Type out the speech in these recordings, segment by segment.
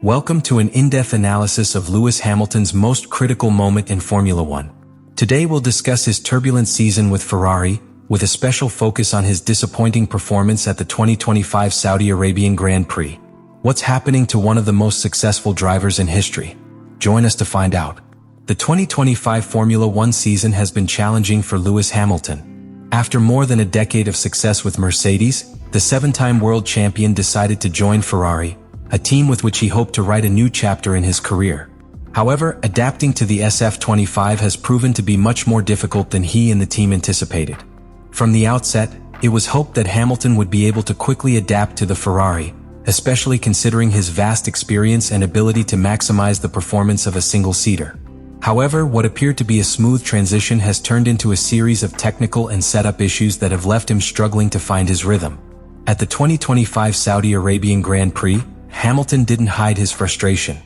Welcome to an in-depth analysis of Lewis Hamilton's most critical moment in Formula One. Today we'll discuss his turbulent season with Ferrari, with a special focus on his disappointing performance at the 2025 Saudi Arabian Grand Prix. What's happening to one of the most successful drivers in history? Join us to find out. The 2025 Formula One season has been challenging for Lewis Hamilton. After more than a decade of success with Mercedes, the seven-time world champion decided to join Ferrari, a team with which he hoped to write a new chapter in his career. However, adapting to the SF25 has proven to be much more difficult than he and the team anticipated. From the outset, it was hoped that Hamilton would be able to quickly adapt to the Ferrari, especially considering his vast experience and ability to maximize the performance of a single-seater. However, what appeared to be a smooth transition has turned into a series of technical and setup issues that have left him struggling to find his rhythm. At the 2025 Saudi Arabian Grand Prix, Hamilton didn't hide his frustration.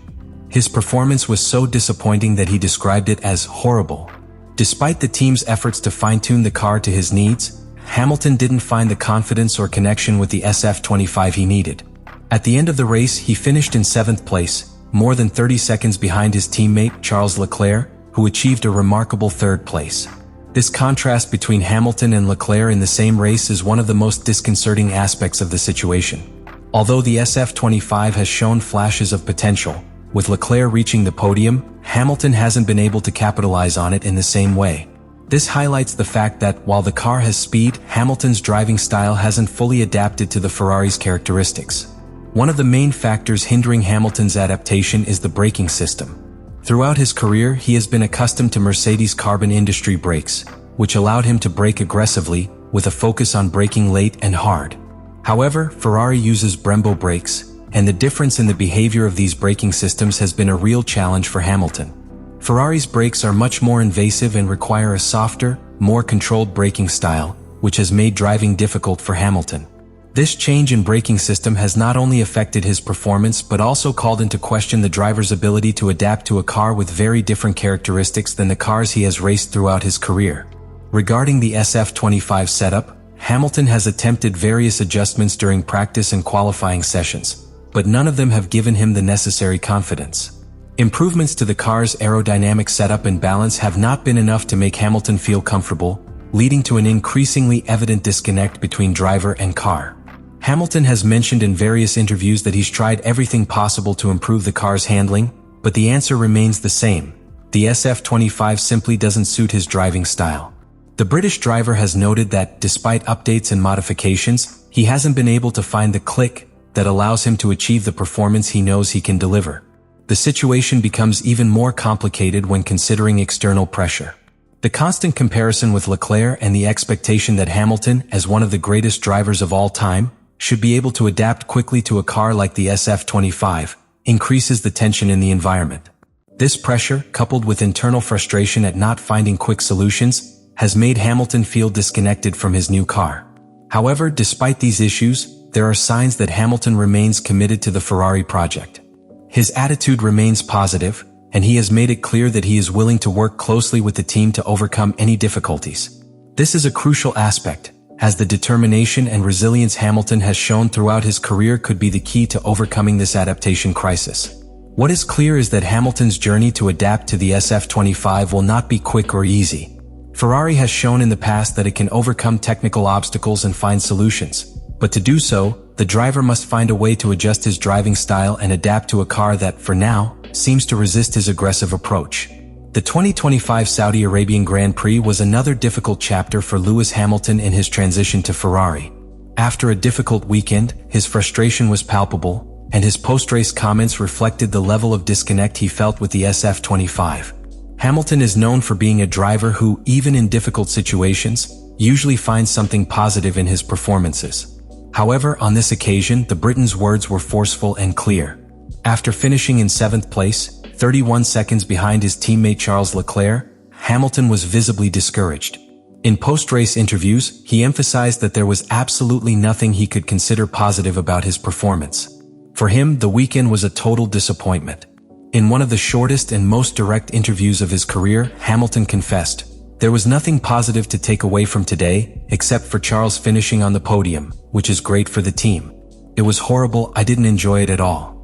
His performance was so disappointing that he described it as horrible. Despite the team's efforts to fine-tune the car to his needs, Hamilton didn't find the confidence or connection with the SF25 he needed. At the end of the race, he finished in 7th place, more than 30 seconds behind his teammate Charles Leclerc, who achieved a remarkable 3rd place. This contrast between Hamilton and Leclerc in the same race is one of the most disconcerting aspects of the situation. Although the SF25 has shown flashes of potential, with Leclerc reaching the podium, Hamilton hasn't been able to capitalize on it in the same way. This highlights the fact that while the car has speed, Hamilton's driving style hasn't fully adapted to the Ferrari's characteristics. One of the main factors hindering Hamilton's adaptation is the braking system. Throughout his career, he has been accustomed to Mercedes' carbon industry brakes, which allowed him to brake aggressively, with a focus on braking late and hard. However, Ferrari uses Brembo brakes, and the difference in the behavior of these braking systems has been a real challenge for Hamilton. Ferrari's brakes are much more invasive and require a softer, more controlled braking style, which has made driving difficult for Hamilton. This change in braking system has not only affected his performance but also called into question the driver's ability to adapt to a car with very different characteristics than the cars he has raced throughout his career. Regarding the SF25 setup, Hamilton has attempted various adjustments during practice and qualifying sessions, but none of them have given him the necessary confidence. Improvements to the car's aerodynamic setup and balance have not been enough to make Hamilton feel comfortable, leading to an increasingly evident disconnect between driver and car. Hamilton has mentioned in various interviews that he's tried everything possible to improve the car's handling, but the answer remains the same. The SF25 simply doesn't suit his driving style. The British driver has noted that, despite updates and modifications, he hasn't been able to find the click that allows him to achieve the performance he knows he can deliver. The situation becomes even more complicated when considering external pressure. The constant comparison with Leclerc and the expectation that Hamilton, as one of the greatest drivers of all time, should be able to adapt quickly to a car like the SF25, increases the tension in the environment. This pressure, coupled with internal frustration at not finding quick solutions, has made Hamilton feel disconnected from his new car. However, despite these issues, there are signs that Hamilton remains committed to the Ferrari project. His attitude remains positive, and he has made it clear that he is willing to work closely with the team to overcome any difficulties. This is a crucial aspect, as the determination and resilience Hamilton has shown throughout his career could be the key to overcoming this adaptation crisis. What is clear is that Hamilton's journey to adapt to the SF25 will not be quick or easy. Ferrari has shown in the past that it can overcome technical obstacles and find solutions, but to do so, the driver must find a way to adjust his driving style and adapt to a car that, for now, seems to resist his aggressive approach. The 2025 Saudi Arabian Grand Prix was another difficult chapter for Lewis Hamilton in his transition to Ferrari. After a difficult weekend, his frustration was palpable, and his post-race comments reflected the level of disconnect he felt with the SF25. Hamilton is known for being a driver who, even in difficult situations, usually finds something positive in his performances. However, on this occasion, the Briton's words were forceful and clear. After finishing in 7th place, 31 seconds behind his teammate Charles Leclerc, Hamilton was visibly discouraged. In post-race interviews, he emphasized that there was absolutely nothing he could consider positive about his performance. For him, the weekend was a total disappointment. In one of the shortest and most direct interviews of his career, Hamilton confessed, "There was nothing positive to take away from today, except for Charles finishing on the podium, which is great for the team. It was horrible, I didn't enjoy it at all."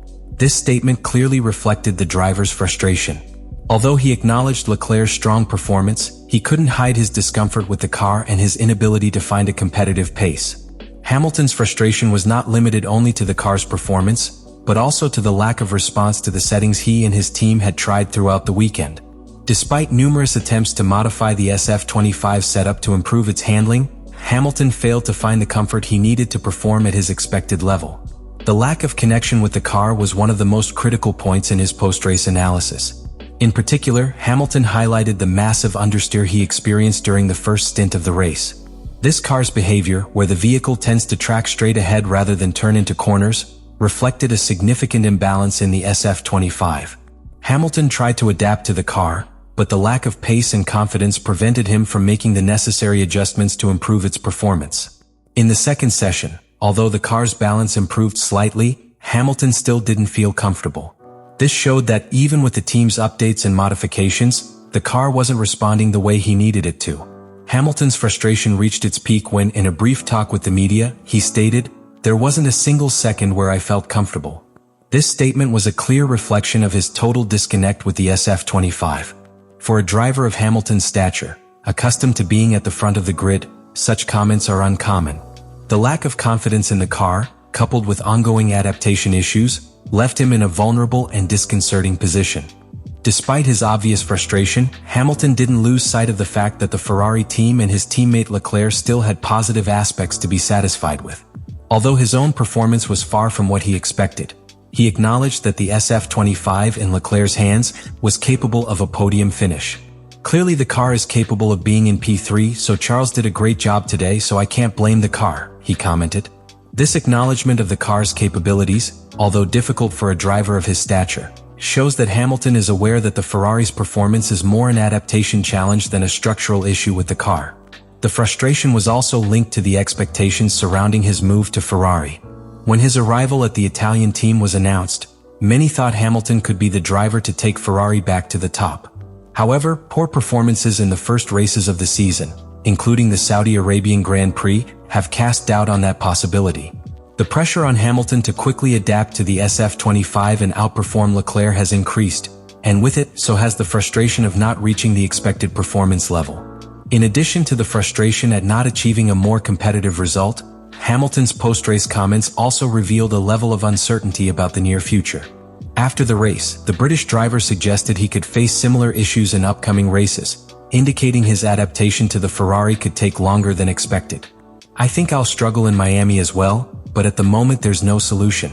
This statement clearly reflected the driver's frustration. Although he acknowledged Leclerc's strong performance, he couldn't hide his discomfort with the car and his inability to find a competitive pace. Hamilton's frustration was not limited only to the car's performance, but also to the lack of response to the settings he and his team had tried throughout the weekend. Despite numerous attempts to modify the SF25 setup to improve its handling, Hamilton failed to find the comfort he needed to perform at his expected level. The lack of connection with the car was one of the most critical points in his post-race analysis. In particular, Hamilton highlighted the massive understeer he experienced during the first stint of the race. This car's behavior, where the vehicle tends to track straight ahead rather than turn into corners, reflected a significant imbalance in the SF25. Hamilton tried to adapt to the car, but the lack of pace and confidence prevented him from making the necessary adjustments to improve its performance. In the second session, although the car's balance improved slightly, Hamilton still didn't feel comfortable. This showed that even with the team's updates and modifications, the car wasn't responding the way he needed it to. Hamilton's frustration reached its peak when, in a brief talk with the media, he stated, "There wasn't a single second where I felt comfortable." This statement was a clear reflection of his total disconnect with the SF25. For a driver of Hamilton's stature, accustomed to being at the front of the grid, such comments are uncommon. The lack of confidence in the car, coupled with ongoing adaptation issues, left him in a vulnerable and disconcerting position. Despite his obvious frustration, Hamilton didn't lose sight of the fact that the Ferrari team and his teammate Leclerc still had positive aspects to be satisfied with. Although his own performance was far from what he expected, he acknowledged that the SF25 in Leclerc's hands was capable of a podium finish. "Clearly the car is capable of being in P3, so Charles did a great job today, so I can't blame the car," he commented. This acknowledgement of the car's capabilities, although difficult for a driver of his stature, shows that Hamilton is aware that the Ferrari's performance is more an adaptation challenge than a structural issue with the car. The frustration was also linked to the expectations surrounding his move to Ferrari. When his arrival at the Italian team was announced, many thought Hamilton could be the driver to take Ferrari back to the top. However, poor performances in the first races of the season, including the Saudi Arabian Grand Prix, have cast doubt on that possibility. The pressure on Hamilton to quickly adapt to the SF25 and outperform Leclerc has increased, and with it, so has the frustration of not reaching the expected performance level. In addition to the frustration at not achieving a more competitive result, Hamilton's post-race comments also revealed a level of uncertainty about the near future. After the race, the British driver suggested he could face similar issues in upcoming races, indicating his adaptation to the Ferrari could take longer than expected. "I think I'll struggle in Miami as well, but at the moment there's no solution.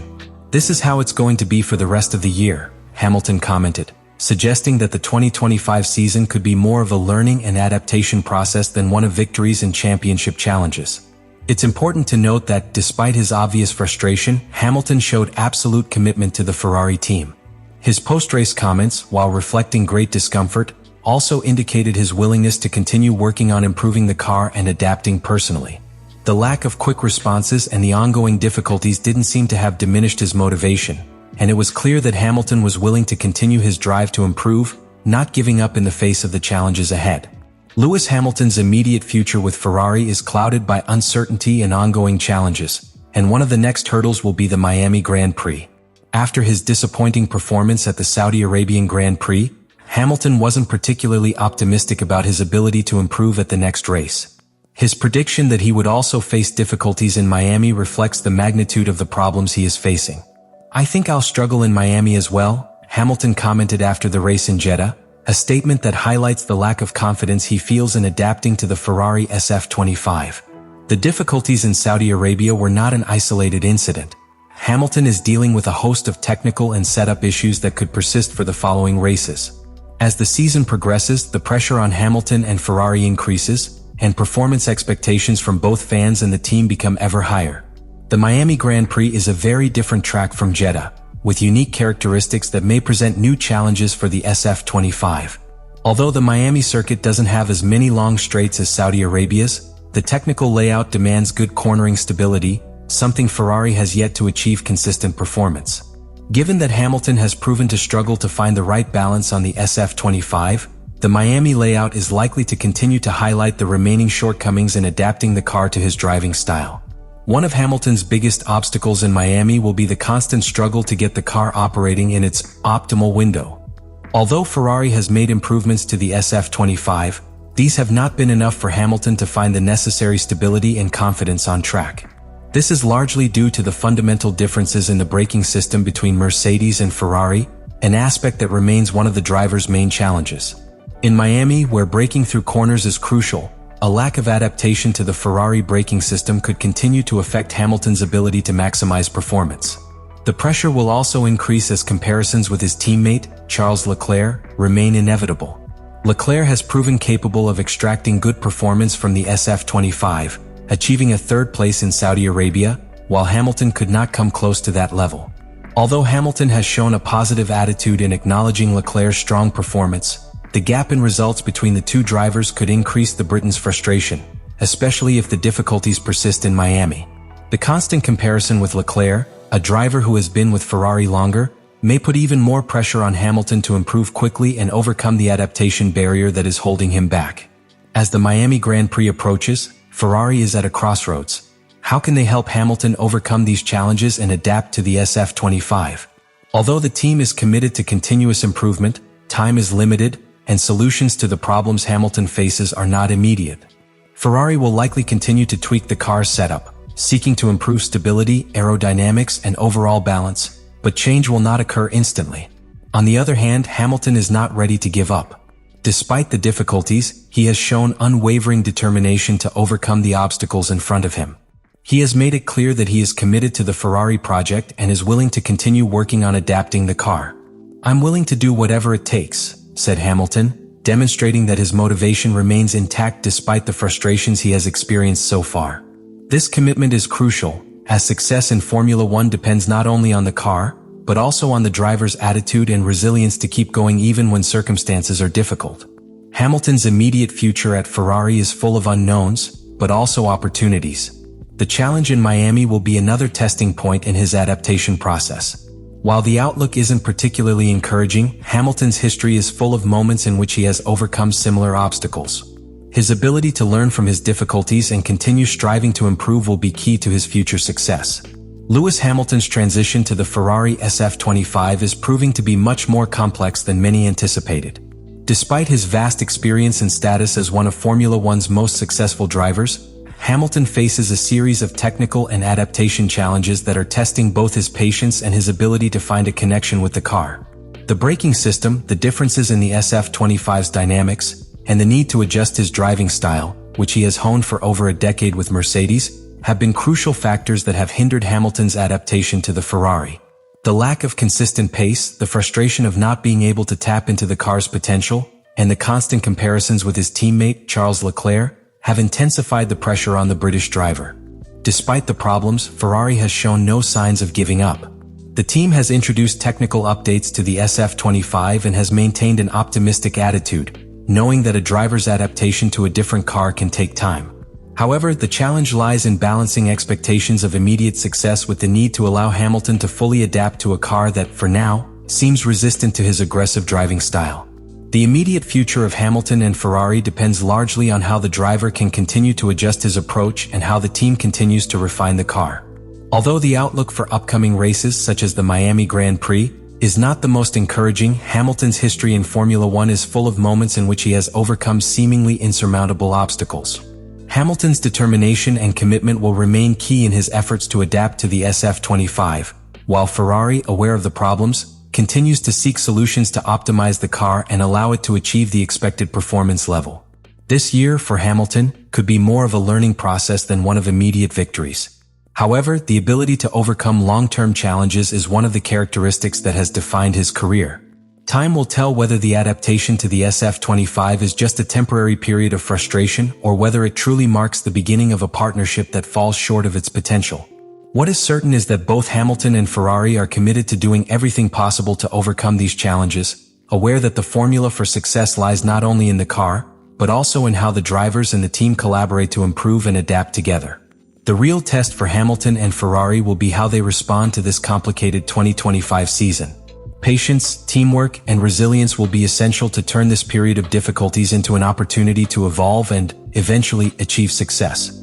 This is how it's going to be for the rest of the year," Hamilton commented, suggesting that the 2025 season could be more of a learning and adaptation process than one of victories and championship challenges. It's important to note that, despite his obvious frustration, Hamilton showed absolute commitment to the Ferrari team. His post-race comments, while reflecting great discomfort, also indicated his willingness to continue working on improving the car and adapting personally. The lack of quick responses and the ongoing difficulties didn't seem to have diminished his motivation, and it was clear that Hamilton was willing to continue his drive to improve, not giving up in the face of the challenges ahead. Lewis Hamilton's immediate future with Ferrari is clouded by uncertainty and ongoing challenges, and one of the next hurdles will be the Miami Grand Prix. After his disappointing performance at the Saudi Arabian Grand Prix, Hamilton wasn't particularly optimistic about his ability to improve at the next race. His prediction that he would also face difficulties in Miami reflects the magnitude of the problems he is facing. "I think I'll struggle in Miami as well," Hamilton commented after the race in Jeddah, a statement that highlights the lack of confidence he feels in adapting to the Ferrari SF25. The difficulties in Saudi Arabia were not an isolated incident. Hamilton is dealing with a host of technical and setup issues that could persist for the following races. As the season progresses, the pressure on Hamilton and Ferrari increases, and performance expectations from both fans and the team become ever higher. The Miami Grand Prix is a very different track from Jeddah, with unique characteristics that may present new challenges for the SF25. Although the Miami circuit doesn't have as many long straights as Saudi Arabia's, the technical layout demands good cornering stability, something Ferrari has yet to achieve consistent performance. Given that Hamilton has proven to struggle to find the right balance on the SF25, the Miami layout is likely to continue to highlight the remaining shortcomings in adapting the car to his driving style. One of Hamilton's biggest obstacles in Miami will be the constant struggle to get the car operating in its optimal window. Although Ferrari has made improvements to the SF25, these have not been enough for Hamilton to find the necessary stability and confidence on track. This is largely due to the fundamental differences in the braking system between Mercedes and Ferrari, an aspect that remains one of the driver's main challenges. In Miami, where braking through corners is crucial, a lack of adaptation to the Ferrari braking system could continue to affect Hamilton's ability to maximize performance. The pressure will also increase as comparisons with his teammate, Charles Leclerc, remain inevitable. Leclerc has proven capable of extracting good performance from the SF25, achieving a third place in Saudi Arabia, while Hamilton could not come close to that level. Although Hamilton has shown a positive attitude in acknowledging Leclerc's strong performance, the gap in results between the two drivers could increase the Briton's frustration, especially if the difficulties persist in Miami. The constant comparison with Leclerc, a driver who has been with Ferrari longer, may put even more pressure on Hamilton to improve quickly and overcome the adaptation barrier that is holding him back. As the Miami Grand Prix approaches, Ferrari is at a crossroads. How can they help Hamilton overcome these challenges and adapt to the SF25? Although the team is committed to continuous improvement, time is limited, and solutions to the problems Hamilton faces are not immediate. Ferrari will likely continue to tweak the car's setup, seeking to improve stability, aerodynamics, and overall balance, but change will not occur instantly. On the other hand, Hamilton is not ready to give up. Despite the difficulties, he has shown unwavering determination to overcome the obstacles in front of him. He has made it clear that he is committed to the Ferrari project and is willing to continue working on adapting the car. "I'm willing to do whatever it takes," said Hamilton, demonstrating that his motivation remains intact despite the frustrations he has experienced so far. This commitment is crucial, as success in Formula One depends not only on the car, but also on the driver's attitude and resilience to keep going even when circumstances are difficult. Hamilton's immediate future at Ferrari is full of unknowns, but also opportunities. The challenge in Miami will be another testing point in his adaptation process. While the outlook isn't particularly encouraging, Hamilton's history is full of moments in which he has overcome similar obstacles. His ability to learn from his difficulties and continue striving to improve will be key to his future success. Lewis Hamilton's transition to the Ferrari SF25 is proving to be much more complex than many anticipated. Despite his vast experience and status as one of Formula One's most successful drivers, Hamilton faces a series of technical and adaptation challenges that are testing both his patience and his ability to find a connection with the car. The braking system, the differences in the SF25's dynamics, and the need to adjust his driving style, which he has honed for over a decade with Mercedes, have been crucial factors that have hindered Hamilton's adaptation to the Ferrari. The lack of consistent pace, the frustration of not being able to tap into the car's potential, and the constant comparisons with his teammate, Charles Leclerc, have intensified the pressure on the British driver. Despite the problems, Ferrari has shown no signs of giving up. The team has introduced technical updates to the SF25 and has maintained an optimistic attitude, knowing that a driver's adaptation to a different car can take time. However, the challenge lies in balancing expectations of immediate success with the need to allow Hamilton to fully adapt to a car that, for now, seems resistant to his aggressive driving style. The immediate future of Hamilton and Ferrari depends largely on how the driver can continue to adjust his approach and how the team continues to refine the car. Although the outlook for upcoming races such as the Miami Grand Prix is not the most encouraging, Hamilton's history in Formula One is full of moments in which he has overcome seemingly insurmountable obstacles. Hamilton's determination and commitment will remain key in his efforts to adapt to the SF25, while Ferrari, aware of the problems, continues to seek solutions to optimize the car and allow it to achieve the expected performance level. This year, for Hamilton, could be more of a learning process than one of immediate victories. However, the ability to overcome long-term challenges is one of the characteristics that has defined his career. Time will tell whether the adaptation to the SF25 is just a temporary period of frustration or whether it truly marks the beginning of a partnership that falls short of its potential. What is certain is that both Hamilton and Ferrari are committed to doing everything possible to overcome these challenges, aware that the formula for success lies not only in the car, but also in how the drivers and the team collaborate to improve and adapt together. The real test for Hamilton and Ferrari will be how they respond to this complicated 2025 season. Patience, teamwork, and resilience will be essential to turn this period of difficulties into an opportunity to evolve and, eventually, achieve success.